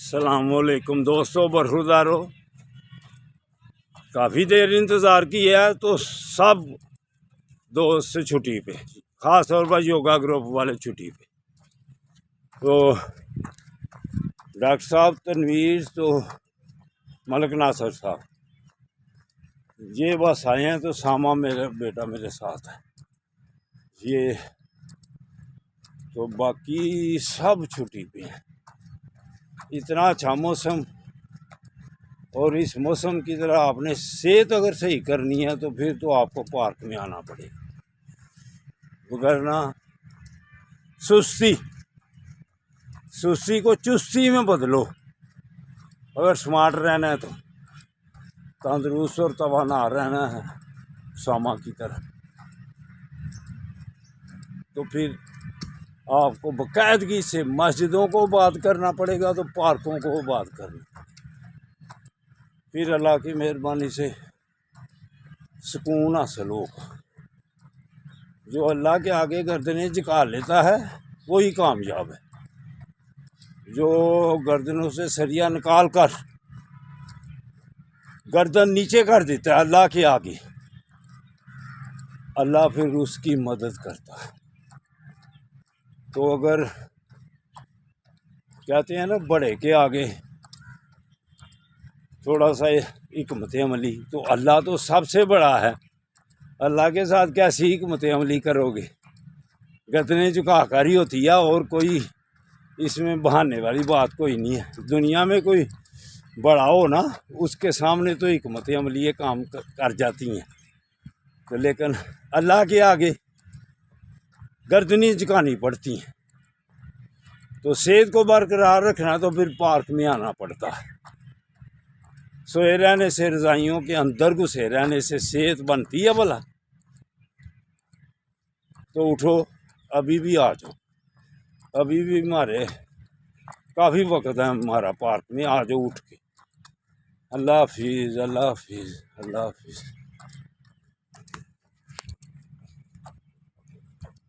السلام علیکم دوستوں، برخوردارو، کافی دیر انتظار کیا ہے تو سب دوست سے چھٹی پہ، خاص طور پر یوگا گروپ والے چھٹی پہ۔ تو ڈاکٹر صاحب تنویر تو ملک ناصر صاحب یہ بس آئے ہیں، تو ساما میرا بیٹا میرے ساتھ ہے یہ، تو باقی سب چھٹی پہ ہیں۔ اتنا اچھا موسم، اور اس موسم کی طرح آپ نے صحت اگر صحیح کرنی ہے تو پھر تو آپ کو پارک میں آنا پڑے گا، وگرنہ سستی کو چستی میں بدلو۔ اگر سمارٹ رہنا ہے تو تندرست اور توانا رہنا ہے ساما کی طرح، تو پھر آپ کو باقاعدگی سے مسجدوں کو بات کرنا پڑے گا، تو پارکوں کو بات کرنا، پھر اللہ کی مہربانی سے سکون حاصل ہوگا۔ جو اللہ کے آگے گردنیں جھکا لیتا ہے وہی کامیاب ہے۔ جو گردنوں سے سریا نکال کر گردن نیچے کر دیتا ہے اللہ کے آگے، اللہ پھر اس کی مدد کرتا ہے۔ تو اگر کہتے ہیں نا بڑے کے آگے تھوڑا سا حکمت عملی، تو اللہ تو سب سے بڑا ہے، اللہ کے ساتھ کیسی حکمت عملی کرو گے؟ گردنیں جھکا کر ہی ہوتی ہے، اور کوئی اس میں بہانے والی بات کوئی نہیں ہے۔ دنیا میں کوئی بڑا ہو نا، اس کے سامنے تو حکمت عملی یہ کام کر جاتی ہیں، تو لیکن اللہ کے آگے گردنیں جھکانی پڑتی ہیں۔ تو صحت کو برقرار رکھنا تو پھر پارک میں آنا پڑتا ہے۔ سوئے رہنے سے، رضائیوں کے اندر گھسے رہنے سے صحت بنتی ہے بھلا؟ تو اٹھو، ابھی بھی آ جاؤ، ابھی بھی ہمارے کافی وقت ہے ہمارا پارک میں، آ جاؤ اٹھ کے۔ اللہ حافظ، اللہ حافظ، اللہ حافظ۔